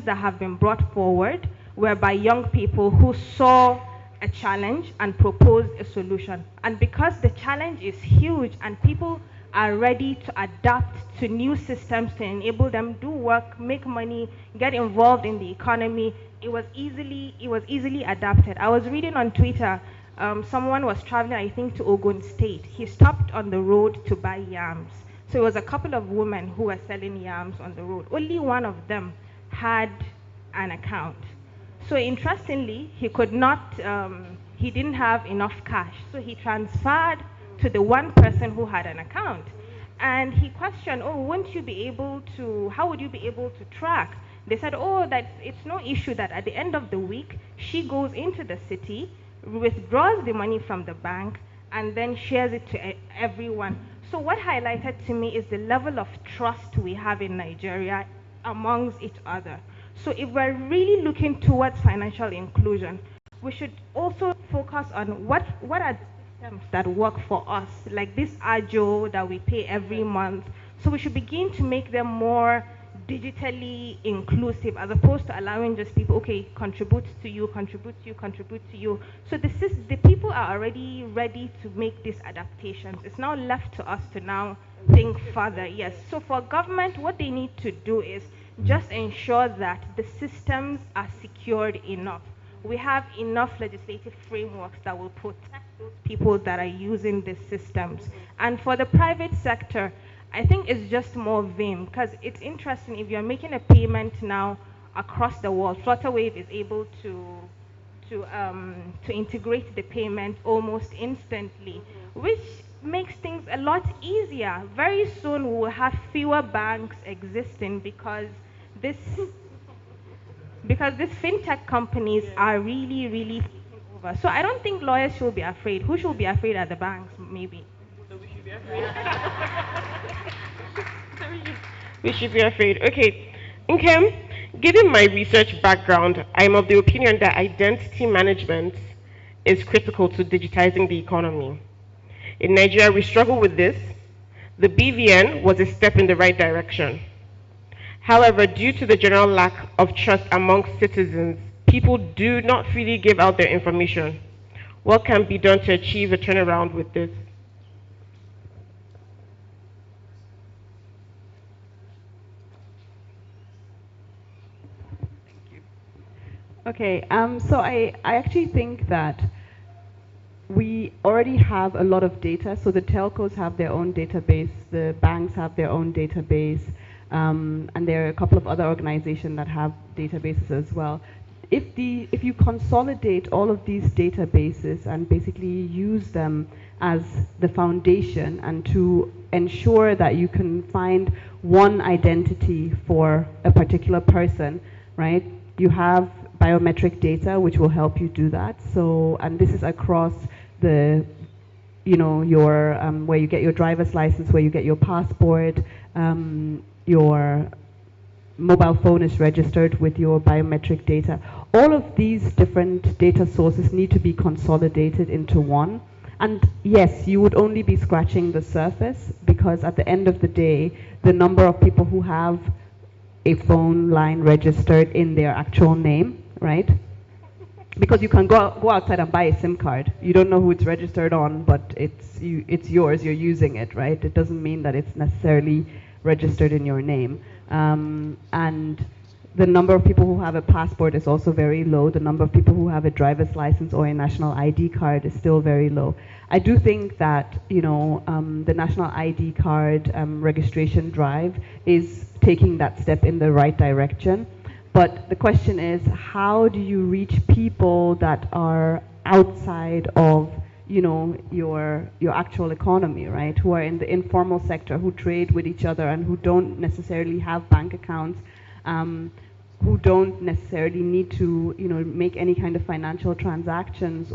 that have been brought forward were by young people who saw a challenge and proposed a solution. And because the challenge is huge and people are ready to adapt to new systems to enable them do work, make money, get involved in the economy, it was easily adapted. I was reading on Twitter, someone was traveling, I think, to Ogun State. He stopped on the road to buy yams. So it was a couple of women who were selling yams on the road. Only one of them had an account. So interestingly, he didn't have enough cash. So he transferred to the one person who had an account. And he questioned, oh, how would you be able to track? They said, oh, that it's no issue that at the end of the week, she goes into the city, withdraws the money from the bank, and then shares it to everyone. So what highlighted to me is the level of trust we have in Nigeria amongst each other. So if we're really looking towards financial inclusion, we should also focus on what are the systems that work for us, like this AJO that we pay every month. So we should begin to make them more digitally inclusive as opposed to allowing just people, okay, contribute to you, contribute to you, contribute to you. So the people are already ready to make these adaptations. It's now left to us to now think further. Yes. So for government, what they need to do is just ensure that the systems are secured enough. We have enough legislative frameworks that will protect those people that are using these systems. And for the private sector, I think it's just more vim, because it's interesting if you're making a payment now across the world. Flutterwave is able to integrate the payment almost instantly, which makes things a lot easier. Very soon we will have fewer banks existing because these fintech companies are really, really taking over. So I don't think lawyers should be afraid. Who should be afraid are the banks, maybe? So we should be afraid. We should be afraid. Okay. Okay. Given my research background, I'm of the opinion that identity management is critical to digitizing the economy. In Nigeria, we struggle with this. The BVN was a step in the right direction. However, due to the general lack of trust amongst citizens, people do not freely give out their information. What can be done to achieve a turnaround with this? Okay, so I actually think that we already have a lot of data. So the telcos have their own database, the banks have their own database, and there are a couple of other organizations that have databases as well. If you consolidate all of these databases and basically use them as the foundation and to ensure that you can find one identity for a particular person, right? You have biometric data which will help you do that. So, and this is across the, your where you get your driver's license, where you get your passport, your mobile phone is registered with your biometric data. All of these different data sources need to be consolidated into one. And yes, you would only be scratching the surface, because at the end of the day, the number of people who have a phone line registered in their actual name, right? Because you can go outside and buy a SIM card. You don't know who it's registered on, but it's yours, you're using it, right? It doesn't mean that it's necessarily registered in your name. And the number of people who have a passport is also very low. The number of people who have a driver's license or a national ID card is still very low. I do think that the national ID card registration drive is taking that step in the right direction. But the question is, how do you reach people that are outside of your actual economy, right? Who are in the informal sector, who trade with each other and who don't necessarily have bank accounts, who don't necessarily need to make any kind of financial transactions,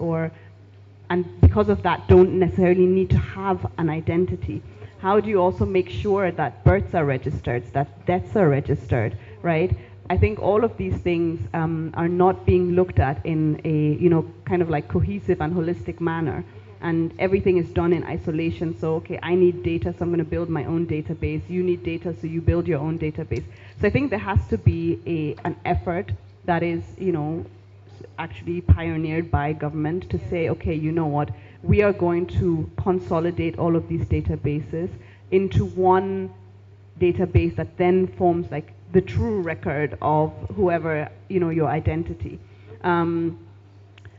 and because of that don't necessarily need to have an identity. How do you also make sure that births are registered, that deaths are registered, right? I think all of these things are not being looked at in a kind of like cohesive and holistic manner. and everything is done in isolation. So, okay, I need data, so I'm going to build my own database. You need data, so you build your own database. So I think there has to be an effort that is, actually pioneered by government to say, okay, you know what, we are going to consolidate all of these databases into one database that then forms like the true record of whoever, your identity.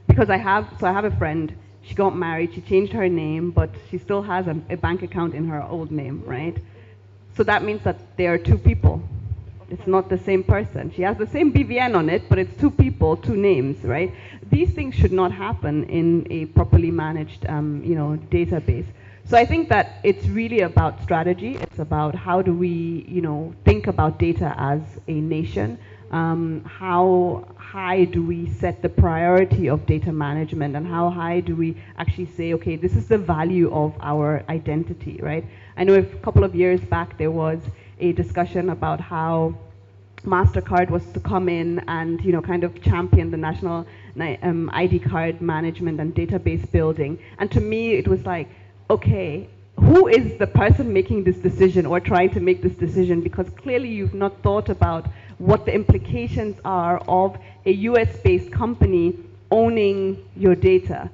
Because I have a friend, she got married, she changed her name, but she still has a bank account in her old name, right? So that means that there are two people. It's not the same person. She has the same BVN on it, but it's two people, two names, right? These things should not happen in a properly managed, database. So I think that it's really about strategy. It's about how do we, think about data as a nation. How high do we set the priority of data management, and how high do we actually say, okay, this is the value of our identity, right? I know a couple of years back there was a discussion about how MasterCard was to come in and kind of champion the national ID card management and database building. And to me it was like, okay, who is the person making this decision or trying to make this decision? Because clearly you've not thought about what the implications are of a US-based company owning your data.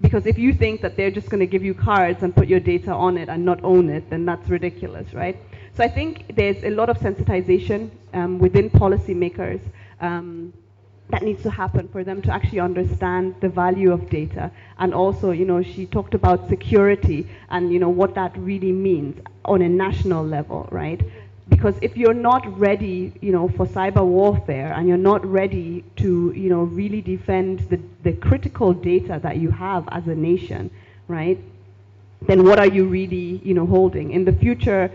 Because if you think that they're just going to give you cards and put your data on it and not own it, then that's ridiculous, right? So I think there's a lot of sensitization within policymakers that needs to happen for them to actually understand the value of data. And also, she talked about security and, what that really means on a national level, right? Because if you're not ready, for cyber warfare, and you're not ready to, really defend the critical data that you have as a nation, right? Then what are you really, holding? In the future,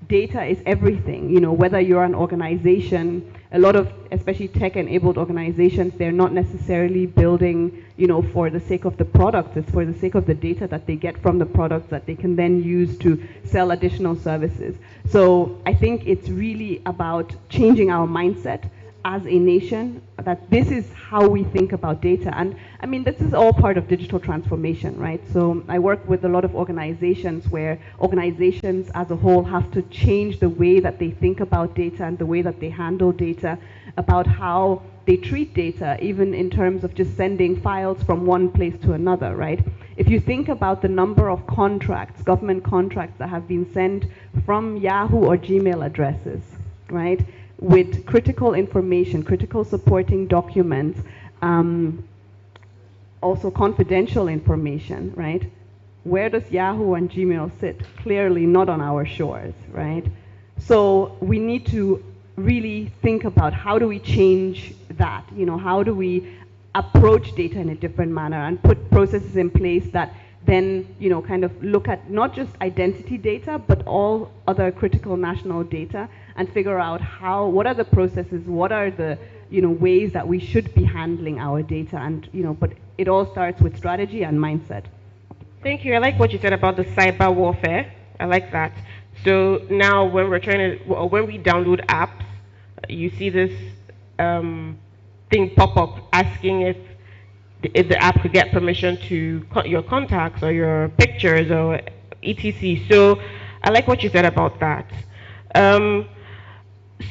data is everything, whether you're an organization, a lot of, especially tech-enabled organizations, they're not necessarily building, for the sake of the product. It's for the sake of the data that they get from the products that they can then use to sell additional services. So I think it's really about changing our mindset as a nation, that this is how we think about data. And I mean, this is all part of digital transformation, right? So I work with a lot of organizations where organizations as a whole have to change the way that they think about data and the way that they handle data, about how they treat data, even in terms of just sending files from one place to another, right? If you think about the number of contracts, government contracts that have been sent from Yahoo or Gmail addresses, right? With critical information, critical supporting documents, also confidential information, right? Where does Yahoo and Gmail sit? Clearly not on our shores, right? So we need to really think about how do we change that? How do we approach data in a different manner and put processes in place that then, kind of look at not just identity data, but all other critical national data, and figure out what are the processes, what are the, ways that we should be handling our data, and, but it all starts with strategy and mindset. Thank you. I like what you said about the cyber warfare. I like that. So now when we download apps, you see this thing pop up asking if the app could get permission to your contacts or your pictures or etc. So I like what you said about that.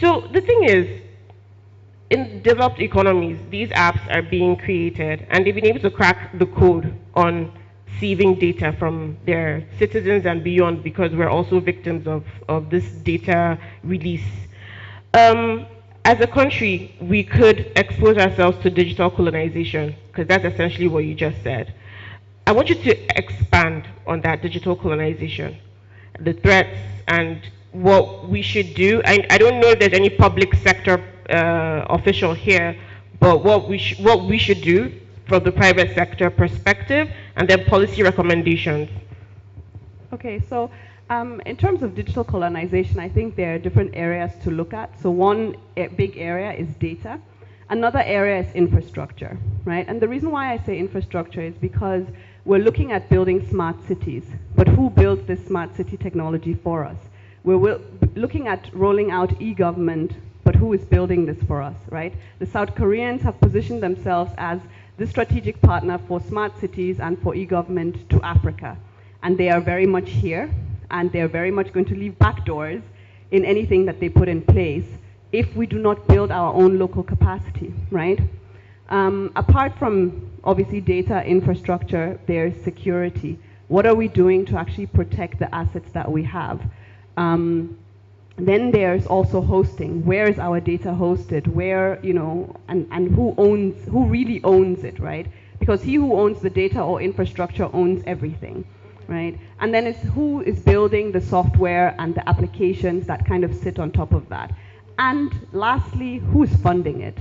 So the thing is, in developed economies, these apps are being created and they've been able to crack the code on receiving data from their citizens and beyond, because we're also victims of this data release. As a country, we could expose ourselves to digital colonization, because that's essentially what you just said. I want you to expand on that digital colonization, the threats, and what we should do. I don't know if there's any public sector official here, but what we should do from the private sector perspective, and then policy recommendations. Okay, so in terms of digital colonization, I think there are different areas to look at. So one big area is data. Another area is infrastructure, right? And the reason why I say infrastructure is because we're looking at building smart cities, but who builds this smart city technology for us? We're looking at rolling out e-government, but who is building this for us, right? The South Koreans have positioned themselves as the strategic partner for smart cities and for e-government to Africa. And they are very much here, and they're very much going to leave back doors in anything that they put in place if we do not build our own local capacity, right? Apart from obviously data infrastructure, there's security. What are we doing to actually protect the assets that we have? Then there's also hosting. Where is our data hosted? Where, you know, and who really owns it, right? Because he who owns the data or infrastructure owns everything, right? And then it's who is building the software and the applications that kind of sit on top of that. And lastly, who's funding it,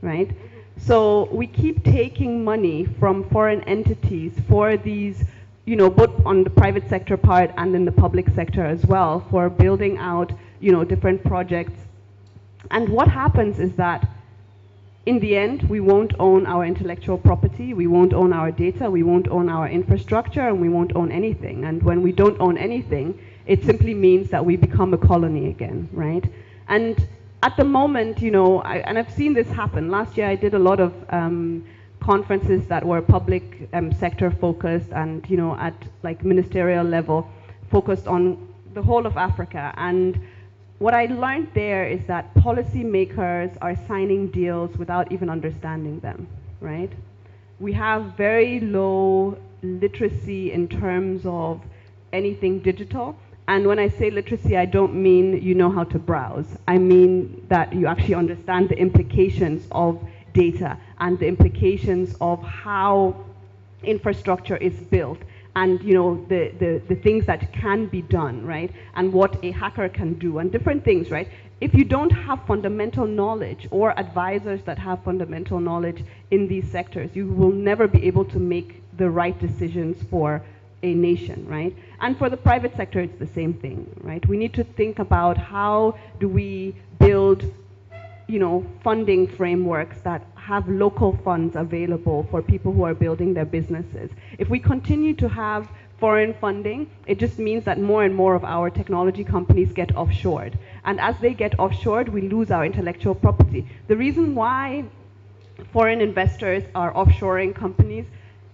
right? So we keep taking money from foreign entities for these, you know, both on the private sector part and in the public sector as well, for building out, you know, different projects. And what happens is that in the end, we won't own our intellectual property, we won't own our data, we won't own our infrastructure, and we won't own anything. And when we don't own anything, it simply means that we become a colony again, right? And at the moment, you know, and I've seen this happen. Last year I did a lot of conferences that were public sector focused and, you know, at like ministerial level, focused on the whole of Africa. And what I learned there is that policymakers are signing deals without even understanding them, right? We have very low literacy in terms of anything digital. And when I say literacy, I don't mean you know how to browse. I mean that you actually understand the implications of data and the implications of how infrastructure is built, and you know the things that can be done, right? And what a hacker can do and different things, right? If you don't have fundamental knowledge or advisors that have fundamental knowledge in these sectors, you will never be able to make the right decisions for a nation, right? And for the private sector, it's the same thing, right? We need to think about how do we build, you know, funding frameworks that have local funds available for people who are building their businesses. If we continue to have foreign funding, it just means that more and more of our technology companies get offshored. And as they get offshored, we lose our intellectual property. The reason why foreign investors are offshoring companies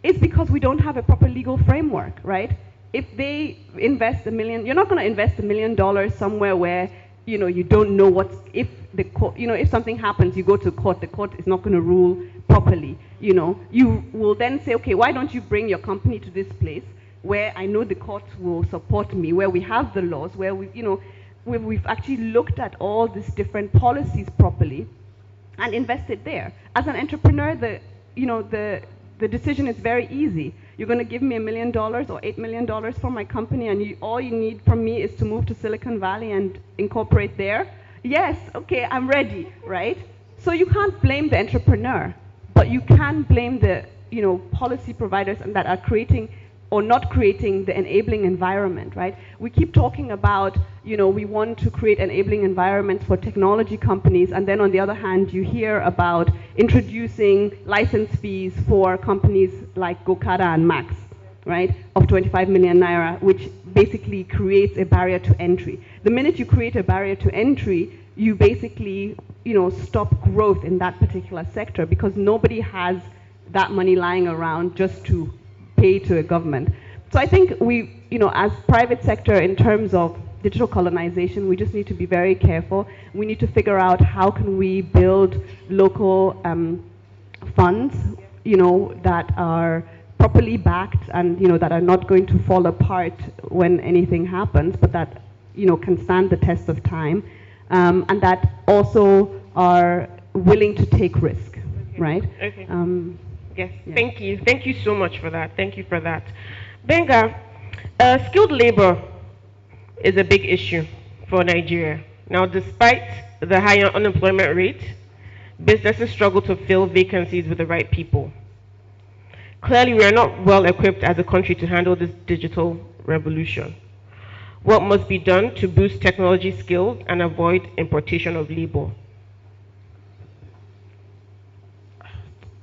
is because we don't have a proper legal framework, right? If they invest $1 million, you're not going to invest $1 million somewhere where, you know, you don't know what's, if the court, you know, if something happens, you go to court, the court is not going to rule properly, you know. You will then say, okay, why don't you bring your company to this place where I know the courts will support me, where we have the laws, where we, you know, where we've actually looked at all these different policies properly and invested there. As an entrepreneur, the decision is very easy. You're going to give me $1 million or $8 million for my company, and all you need from me is to move to Silicon Valley and incorporate there. Yes, okay, I'm ready, right? So you can't blame the entrepreneur, but you can blame the, you know, policy providers and that are creating or not creating the enabling environment, right? We keep talking about, you know, we want to create enabling environments for technology companies, and then on the other hand, you hear about introducing license fees for companies like Gokada and Max, right, of 25 million naira, which basically creates a barrier to entry. The minute you create a barrier to entry, you basically, you know, stop growth in that particular sector because nobody has that money lying around just to pay to a government. So I think we, you know, as private sector in terms of digital colonization, we just need to be very careful. We need to figure out how can we build local funds, you know, that are properly backed and, you know, that are not going to fall apart when anything happens, but that, you know, can stand the test of time, and that also are willing to take risk, right? Okay. Yes, Yeah. thank you. Thank you so much for that. Thank you for that. Benga, skilled labor is a big issue for Nigeria. Now, despite the higher unemployment rate, businesses struggle to fill vacancies with the right people. Clearly, we are not well equipped as a country to handle this digital revolution. What must be done to boost technology skills and avoid importation of labor?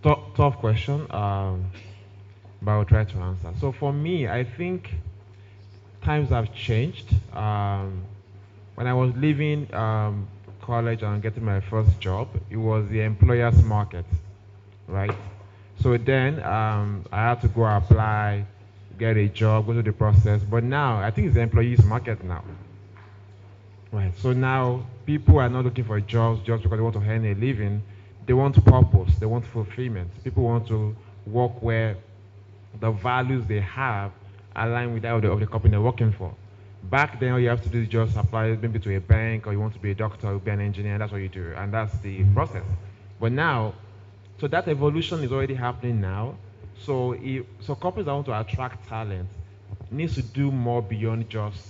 Tough question, but I'll try to answer. So for me, I think times have changed. When I was leaving college and getting my first job, it was the employer's market, right? So then I had to go apply, get a job, go through the process. But now I think it's the employees market now. Right. So now people are not looking for jobs just because they want to earn a living. They want purpose. They want fulfillment. People want to work where the values they have align with that of the company they're working for. Back then, all you have to do is just apply maybe to a bank, or you want to be a doctor, or be an engineer. That's what you do, and that's the process. But now, so that evolution is already happening now. So companies that want to attract talent needs to do more beyond just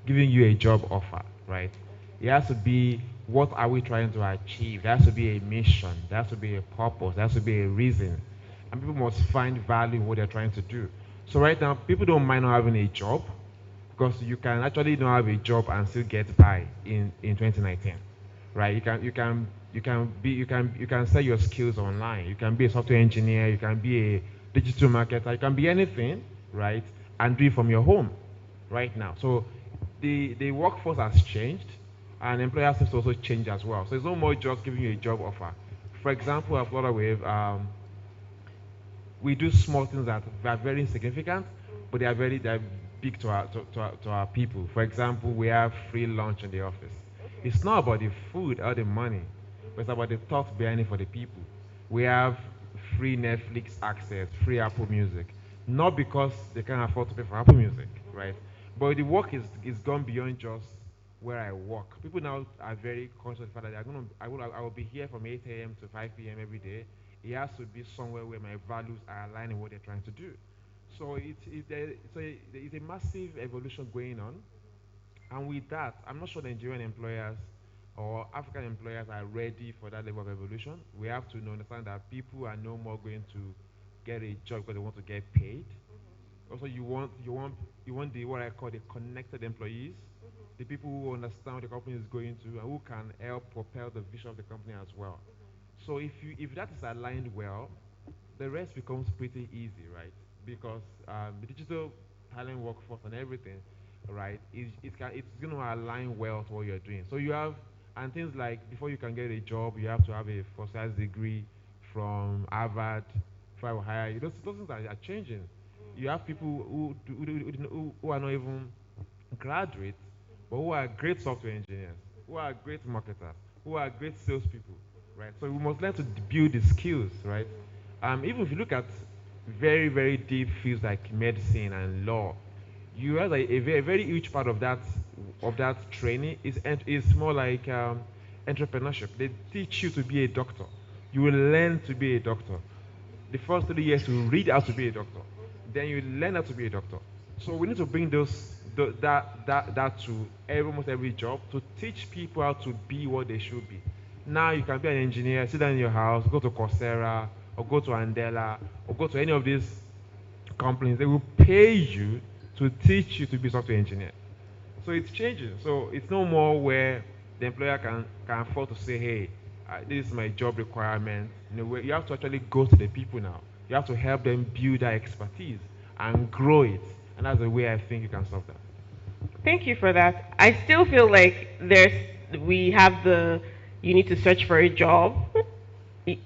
giving you a job offer, right? It has to be, what are we trying to achieve? There has to be a mission. There has to be a purpose. There has to be a reason. And people must find value in what they're trying to do. So right now, people don't mind not having a job, because you can actually not have a job and still get by in 2019, right? You can sell your skills online. You can be a software engineer. You can be a digital marketer. You can be anything, right? And do it from your home right now. So the workforce has changed, and employers have to also change as well. So it's no more just giving you a job offer. For example, at Florida Wave, we do small things that are very insignificant, but they're big to our people. For example, we have free lunch in the office. It's not about the food or the money, but it's about the thought behind it for the people. We have free Netflix access, free Apple Music, not because they can't afford to pay for Apple Music, right? But the work is gone beyond just where I work. People now are very conscious of the fact that I will be here from 8 a.m. to 5 p.m. every day. It has to be somewhere where my values are aligned with what they're trying to do. So there is a massive evolution going on, and with that, I'm not sure Nigerian employers or African employers are ready for that level of evolution. We have to understand that people are no more going to get a job because they want to get paid. Also, you want the, what I call, the connected employees, the people who understand what the company is going to and who can help propel the vision of the company as well. So if that is aligned well, the rest becomes pretty easy, right? Because the digital talent workforce and everything, right, it's going to align well to what you're doing. So you have, and things like, before you can get a job, you have to have a first class degree from Harvard, before I will hire you. Those things are changing. You have people who are not even graduates, but who are great software engineers, who are great marketers, who are great salespeople, right? So we must learn to build the skills, right? Even if you look at very, very deep fields like medicine and law, you have a very, very huge part of that training is more like entrepreneurship. They teach you to be a doctor. You will learn to be a doctor. The first 3 years you read how to be a doctor. Then you learn how to be a doctor. So we need to bring that to almost every job, to teach people how to be what they should be. Now you can be an engineer, sit down in your house, go to Coursera, or go to Andela, or go to any of these companies. They will pay you to teach you to be a software engineer. So it's changing. So it's no more where the employer can afford to say, hey, this is my job requirement. Where you have to actually go to the people now. You have to help them build that expertise and grow it. And that's the way I think you can solve that. Thank you for that. I still feel like we have you need to search for a job.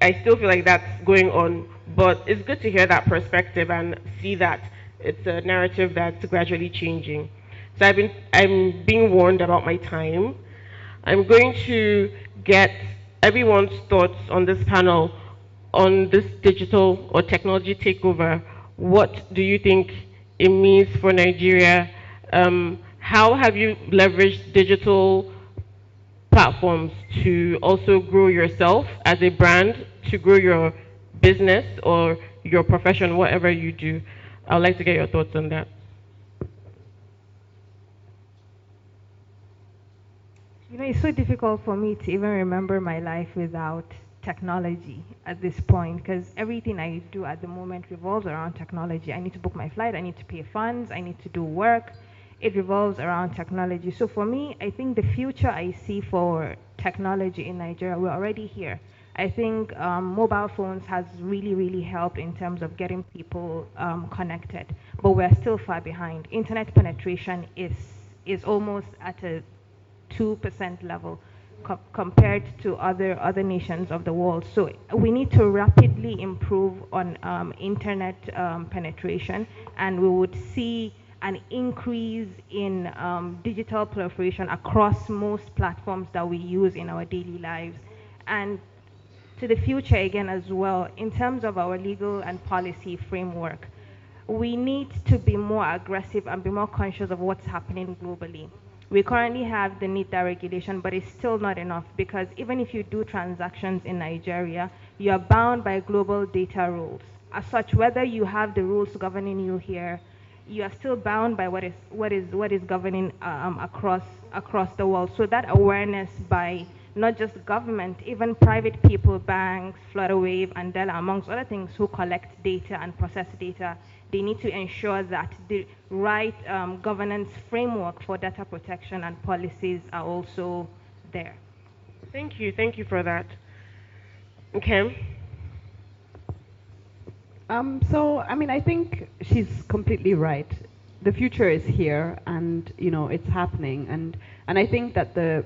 I still feel like that's going on, but it's good to hear that perspective and see that it's a narrative that's gradually changing. So I'm being warned about my time. I'm going to get everyone's thoughts on this panel on this digital or technology takeover. What do you think it means for Nigeria? How have you leveraged digital platforms to also grow yourself as a brand, to grow your business or your profession, whatever you do? I'd like to get your thoughts on that. It's so difficult for me to even remember my life without technology at this point, because everything I do at the moment revolves around technology. I need to book my flight, I need to pay funds, I need to do work. It revolves around technology. So for me, I think the future I see for technology in Nigeria, we're already here. I think mobile phones has really, really helped in terms of getting people connected, but we're still far behind. Internet penetration is almost at a 2% level compared to other nations of the world. So we need to rapidly improve on internet penetration, and we would see an increase in digital proliferation across most platforms that we use in our daily lives. And to the future again as well, in terms of our legal and policy framework, we need to be more aggressive and be more conscious of what's happening globally. We currently have the NITA regulation, but it's still not enough, because even if you do transactions in Nigeria, you are bound by global data rules. As such, whether you have the rules governing you here, you are still bound by what is governing across the world. So that awareness by not just government, even private people, banks, Flutterwave, Andela, amongst other things, who collect data and process data, they need to ensure that the right governance framework for data protection and policies are also there. Thank you for that. Okay. So, I mean, I think she's completely right. The future is here, and it's happening, and I think that the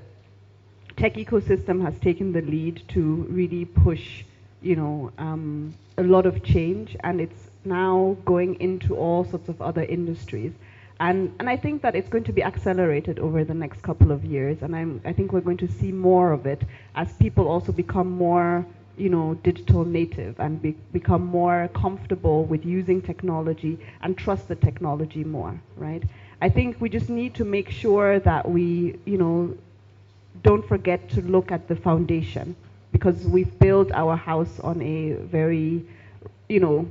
tech ecosystem has taken the lead to really push, a lot of change, and it's now going into all sorts of other industries. And I think that it's going to be accelerated over the next couple of years, and I think we're going to see more of it as people also become more, digital native, and become more comfortable with using technology and trust the technology more, right? I think we just need to make sure that we, don't forget to look at the foundation, because we've built our house on a very, you know,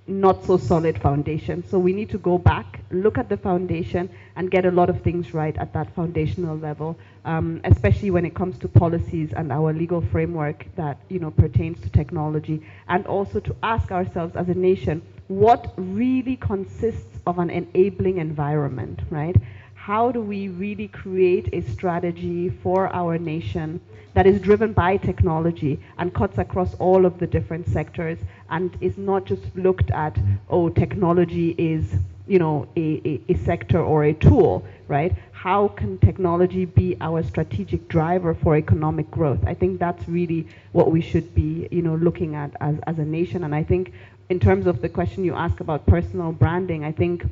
not so solid foundation. So we need to go back, look at the foundation, and get a lot of things right at that foundational level, especially when it comes to policies and our legal framework that pertains to technology, and also to ask ourselves as a nation, what really consists of an enabling environment, right? How do we really create a strategy for our nation that is driven by technology and cuts across all of the different sectors, and is not just looked at, oh, technology is, a sector or a tool, right? How can technology be our strategic driver for economic growth? I think that's really what we should be, looking at as a nation. And I think in terms of the question you ask about personal branding, I think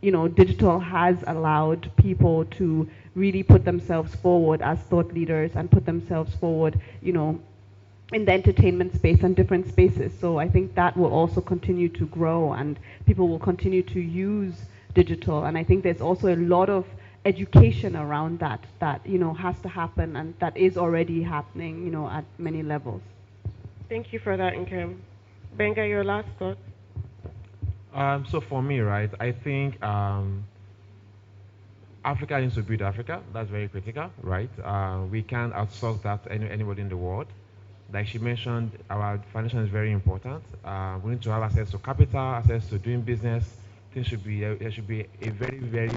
digital has allowed people to really put themselves forward as thought leaders and put themselves forward, in the entertainment space and different spaces. So I think that will also continue to grow, and people will continue to use digital. And I think there's also a lot of education around that has to happen, and that is already happening, at many levels. Thank you for that, Nkem. Benga, your last thought. So for me, right, I think Africa needs to build Africa. That's very critical, right? We can't outsource that to anybody in the world. Like she mentioned, our foundation is very important. We need to have access to capital, access to doing business. Things should be there should be a very, very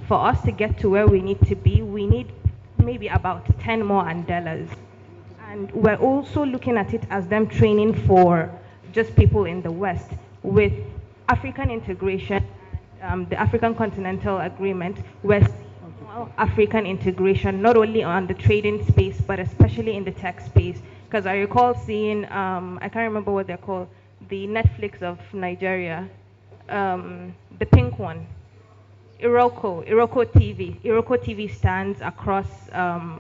for us to get to where we need to be, we need maybe about 10 more Andelas. And we're also looking at it as them training for just people in the West. With African integration, the African Continental Agreement, we're seeing more African integration, not only on the trading space, but especially in the tech space. Because I recall seeing, I can't remember what they're called, the Netflix of Nigeria, the pink one, Iroko TV. Iroko TV stands across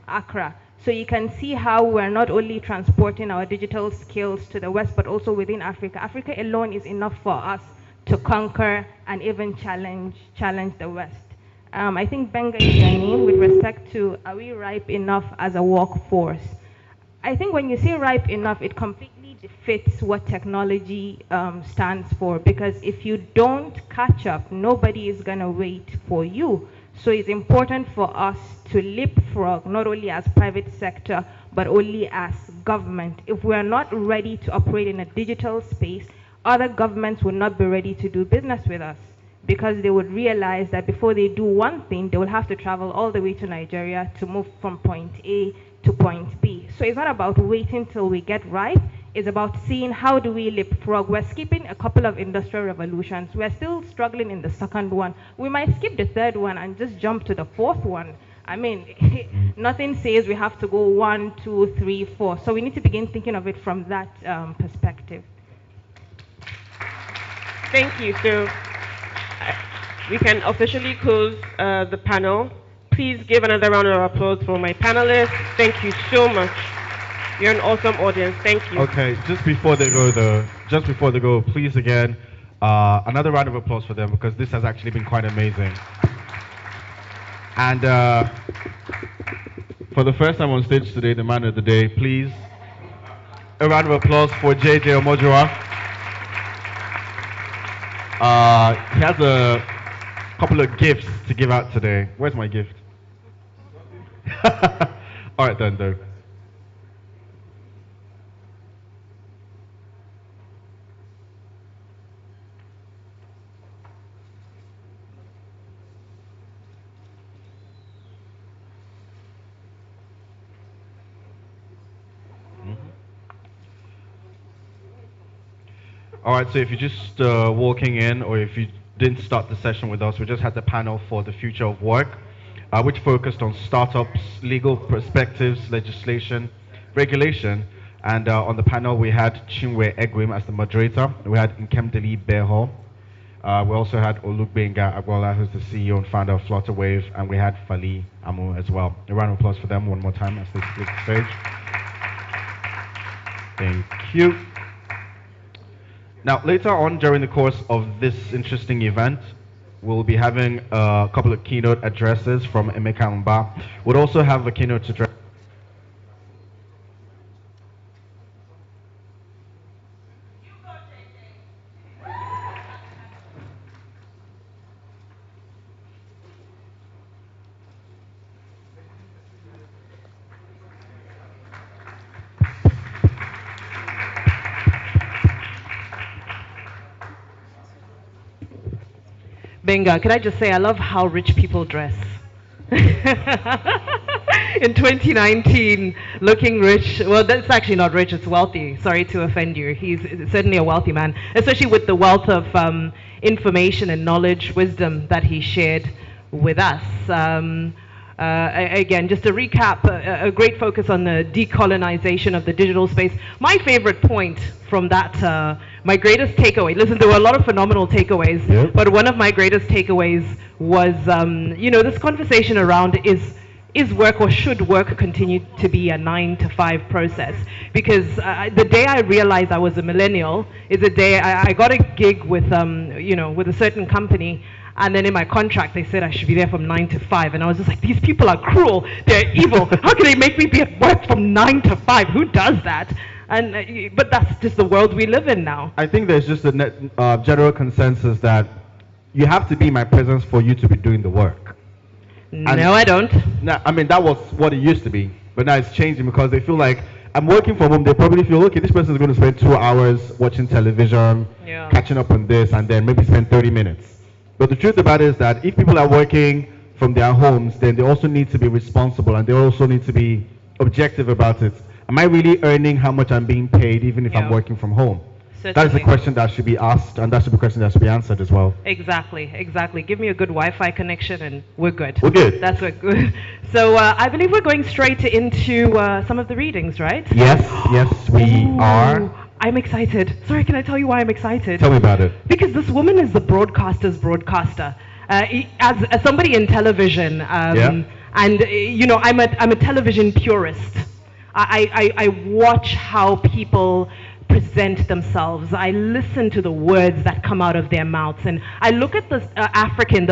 Accra. So you can see how we're not only transporting our digital skills to the West, but also within Africa. Africa alone is enough for us to conquer and even challenge the West. I think Benga Ijani, with respect to, are we ripe enough as a workforce? I think when you say ripe enough, it completely defeats what technology stands for, because if you don't catch up, nobody is going to wait for you. So it's important for us to leapfrog, not only as private sector, but only as government. If we're not ready to operate in a digital space, other governments will not be ready to do business with us, because they would realize that before they do one thing, they will have to travel all the way to Nigeria to move from point A to point B. So it's not about waiting till we get right. It's about seeing how do we leapfrog. We're skipping a couple of industrial revolutions. We're still struggling in the second one. We might skip the third one and just jump to the fourth one. I mean, nothing says we have to go 1, 2, 3, 4. So we need to begin thinking of it from that perspective. Thank you. So we can officially close the panel. Please give another round of applause for my panelists. Thank you so much. You're an awesome audience. Thank you. Okay, just before they go, please again, another round of applause for them, because this has actually been quite amazing. And for the first time on stage today, the man of the day, please, a round of applause for JJ Omojua. He has a couple of gifts to give out today. Where's my gift? All right then, though. All right, so if you're just walking in, or if you didn't start the session with us, we just had the panel for the future of work, which focused on startups, legal perspectives, legislation, regulation. And on the panel, we had Chinwe Egwim as the moderator. We had Nkemdeli Beho. We also had Olugbenga Agbola, who's the CEO and founder of Flutterwave. And we had Fali Amu as well. A round of applause for them one more time as they split the stage. Thank you. Now, later on during the course of this interesting event, we'll be having a couple of keynote addresses from Emeka Mba. We'll also have a keynote address. Benga, could I just say, I love how rich people dress. In 2019, looking rich, well, that's actually not rich, it's wealthy. Sorry to offend you. He's certainly a wealthy man, especially with the wealth of information and knowledge, wisdom that he shared with us. Again, just to recap, a great focus on the decolonization of the digital space. My favorite point from that, my greatest takeaway, listen, there were a lot of phenomenal takeaways, yep. But one of my greatest takeaways was, this conversation around is work, or should work continue to be a 9-to-5 process? Because the day I realized I was a millennial is the day I got a gig with, with a certain company. And then in my contract, they said I should be there from 9 to 5. And I was just like, these people are cruel. They're evil. How can they make me be at work from 9 to 5? Who does that? And but that's just the world we live in now. I think there's just a general consensus that you have to be in my presence for you to be doing the work. No, I don't. No, I mean, that was what it used to be. But now it's changing, because they feel like I'm working from home. They probably feel, okay, this person is going to spend 2 hours watching television, catching up on this, and then maybe spend 30 minutes. But the truth about it is that if people are working from their homes, then they also need to be responsible and they also need to be objective about it. Am I really earning how much I'm being paid even if I'm working from home? That is a Certainly. question that should be asked, and that should be a question that should be answered as well. Exactly, exactly. Give me a good Wi-Fi connection and we're good. We're good. That's what good. So I believe we're going straight into some of the readings, right? Yes, yes, we are. I'm excited. Sorry, can I tell you why I'm excited? Tell me about it. Because this woman is the broadcaster's broadcaster. As somebody in television, and you know, I'm a television purist. I watch how people present themselves. I listen to the words that come out of their mouths, and I look at the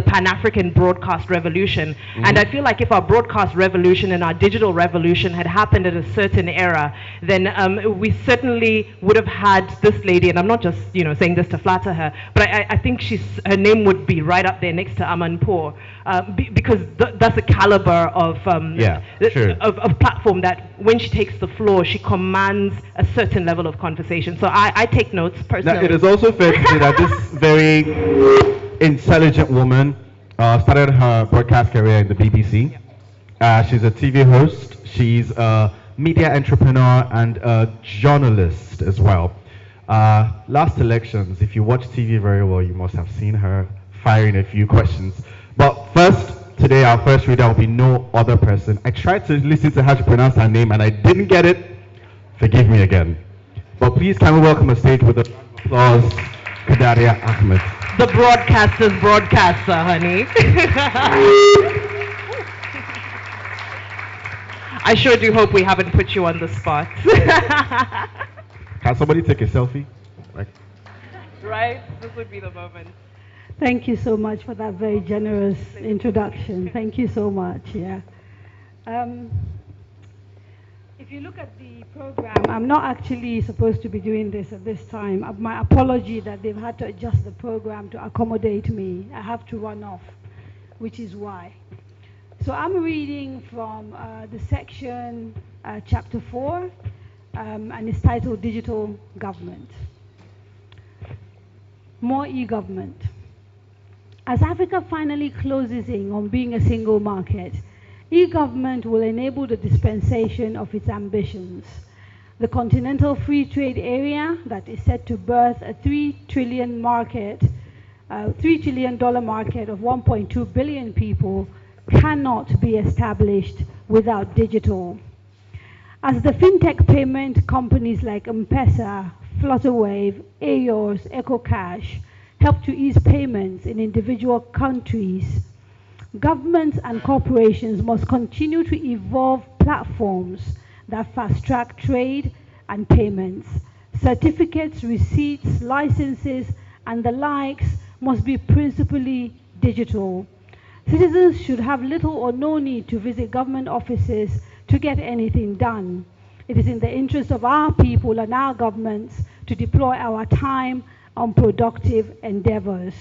Pan-African broadcast revolution, and I feel like if our broadcast revolution and our digital revolution had happened at a certain era, then we certainly would have had this lady, and I'm not just saying this to flatter her, but I think her name would be right up there next to Amanpour, because that's a caliber of of platform that when she takes the floor, she commands a certain level of conversation. So I take notes personally. Now, it is also fair to say that this very intelligent woman started her broadcast career in the BBC. She's a TV host. She's a media entrepreneur and a journalist as well. Last elections, if you watch TV very well, you must have seen her firing a few questions. But first, today our first reader will be no other person. I tried to listen to how to pronounce her name and I didn't get it. Forgive me again. But please can we welcome on stage with a applause, Kadaria Ahmed. The broadcaster's broadcaster, honey. I sure do hope we haven't put you on the spot. Can somebody take a selfie? Right? This would be the moment. Thank you so much for that very generous introduction. Thank you so much. Yeah. If you look at the program, I'm not actually supposed to be doing this at this time. My apology that they've had to adjust the program to accommodate me. I have to run off, which is why. So I'm reading from the section, chapter 4, and it's titled Digital Government. More e-government. As Africa finally closes in on being a single market, e-government will enable the dispensation of its ambitions. The continental free trade area that is set to birth a $3 trillion market of 1.2 billion people cannot be established without digital. As the fintech payment companies like M-Pesa, Flutterwave, Ayor's, EcoCash help to ease payments in individual countries, governments and corporations must continue to evolve platforms that fast-track trade and payments. Certificates, receipts, licenses, and the likes must be principally digital. Citizens should have little or no need to visit government offices to get anything done. It is in the interest of our people and our governments to deploy our time on productive endeavors.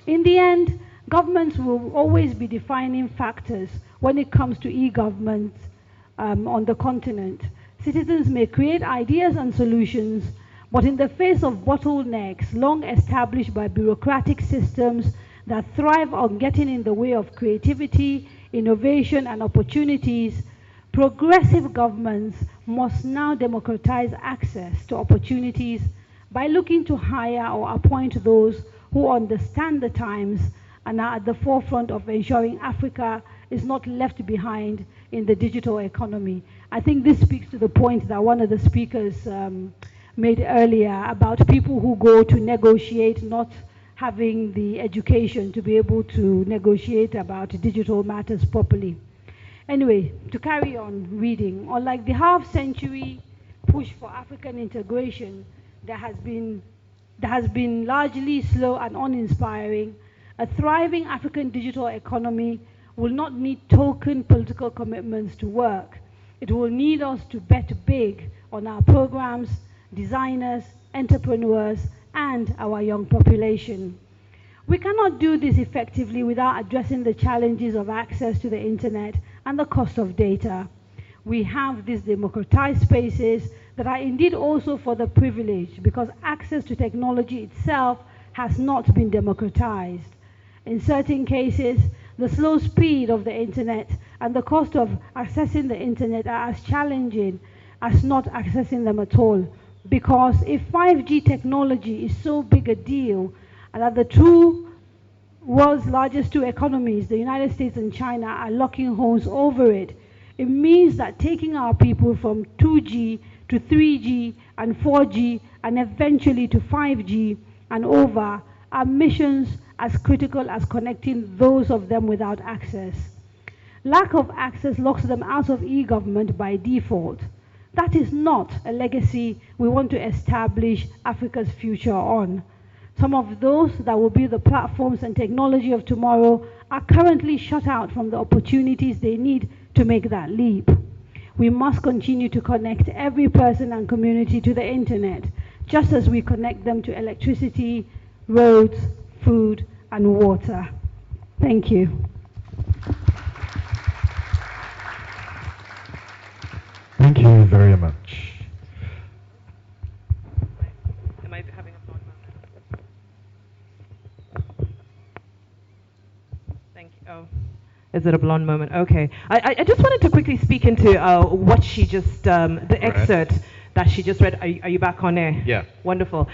In the end, governments will always be defining factors when it comes to e-government on the continent. Citizens may create ideas and solutions, but in the face of bottlenecks long established by bureaucratic systems that thrive on getting in the way of creativity, innovation, and opportunities, progressive governments must now democratize access to opportunities by looking to hire or appoint those who understand the times and are at the forefront of ensuring Africa is not left behind in the digital economy. I think this speaks to the point that one of the speakers made earlier about people who go to negotiate not having the education to be able to negotiate about digital matters properly. Anyway, to carry on reading, unlike the half-century push for African integration that has been largely slow and uninspiring, a thriving African digital economy will not need token political commitments to work. It will need us to bet big on our programs, designers, entrepreneurs, and our young population. We cannot do this effectively without addressing the challenges of access to the internet and the cost of data. We have these democratized spaces that are indeed also for the privileged, because access to technology itself has not been democratized. In certain cases, the slow speed of the internet and the cost of accessing the internet are as challenging as not accessing them at all. Because if 5G technology is so big a deal, and that the two world's largest two economies, the United States and China, are locking horns over it, it means that taking our people from 2G to 3G and 4G and eventually to 5G and over are missions as critical as connecting those of them without access. Lack of access locks them out of e-government by default. That is not a legacy we want to establish Africa's future on. Some of those that will be the platforms and technology of tomorrow are currently shut out from the opportunities they need to make that leap. We must continue to connect every person and community to the internet, just as we connect them to electricity, roads, food, and water. Thank you. Thank you very much. Am I having a blonde moment? Thank you. Oh. Is it a blonde moment? Okay. I just wanted to quickly speak into what she just, the excerpt that she just read. Are you back on air? Yeah. Wonderful.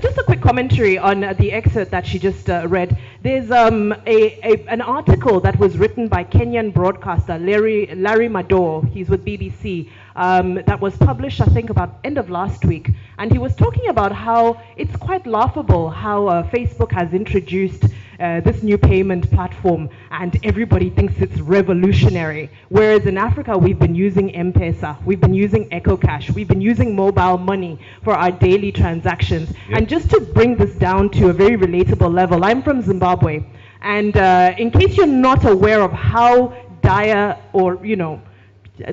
Just a quick commentary on the excerpt that she just read. There's an article that was written by Kenyan broadcaster Larry Madowo. He's with BBC. That was published, I think, about end of last week. And he was talking about how it's quite laughable how Facebook has introduced this new payment platform and everybody thinks it's revolutionary. Whereas in Africa, we've been using M-Pesa, we've been using EcoCash, we've been using mobile money for our daily transactions. Yep. And just to bring this down to a very relatable level, I'm from Zimbabwe. And in case you're not aware of how dire, or, you know,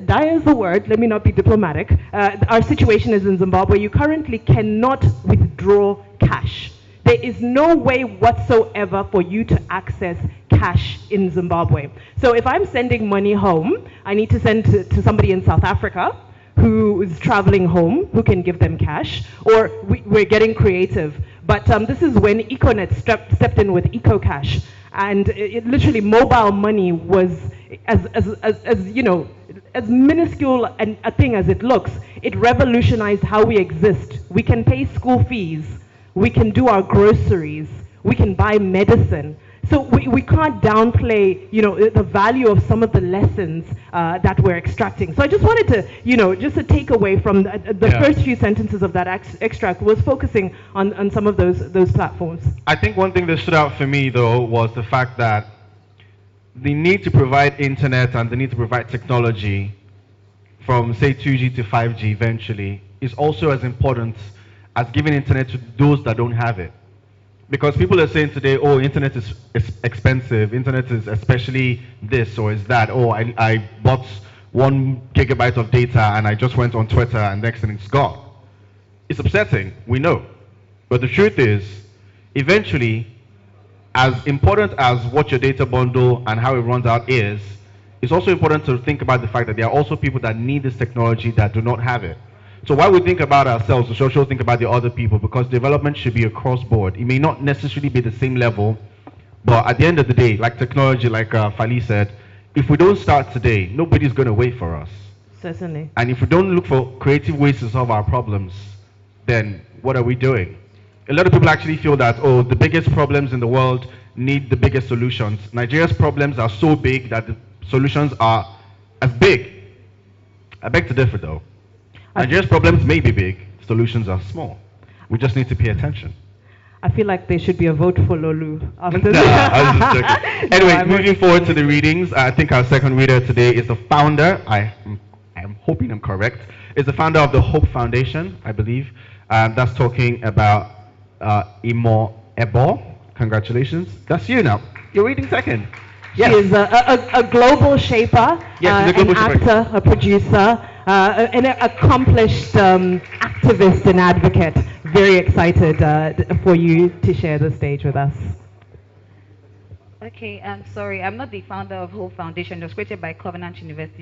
dire is the word, let me not be diplomatic, our situation is in Zimbabwe, you currently cannot withdraw cash. There is no way whatsoever for you to access cash in Zimbabwe. So if I'm sending money home, I need to send to somebody in South Africa who is traveling home, who can give them cash, or we're getting creative. But this is when Econet stepped in with EcoCash, and it literally mobile money was as you know, as minuscule a thing as it looks. It revolutionized how we exist. We can pay school fees. We can do our groceries, we can buy medicine. So we can't downplay, you know, the value of some of the lessons that we're extracting. So I just wanted to, you know, just a takeaway from the first few sentences of that extract was focusing on some of those platforms. I think one thing that stood out for me, though, was the fact that the need to provide internet and the need to provide technology from, say, 2G to 5G eventually is also as important as giving internet to those that don't have it. Because people are saying today, oh, internet is expensive, internet is especially this or is that, oh, I bought 1 gigabyte of data and I just went on Twitter and next thing it's gone. It's upsetting, we know. But the truth is, eventually, as important as what your data bundle and how it runs out is, it's also important to think about the fact that there are also people that need this technology that do not have it. So while we think about ourselves, we should also think about the other people, because development should be across board. It may not necessarily be the same level, but at the end of the day, like technology, like Fali said, if we don't start today, nobody's going to wait for us. Certainly. And if we don't look for creative ways to solve our problems, then what are we doing? A lot of people actually feel that, oh, the biggest problems in the world need the biggest solutions. Nigeria's problems are so big that the solutions are as big. I beg to differ, though. Nigeria's problems may be big, solutions are small. We just need to pay attention. I feel like there should be a vote for Lolu after this. I was just joking. Anyway, moving forward to the readings, I think our second reader today is the founder, I'm hoping I'm correct, is the founder of the Hope Foundation, I believe. That's talking about Imo Ebo. Congratulations. That's you now. You're reading second. Yes. She is a global shaper, yes, an actor, a producer, an accomplished activist and advocate. Very excited for you to share the stage with us. Okay, I'm sorry. I'm not the founder of Hope Foundation. It was created by Covenant University.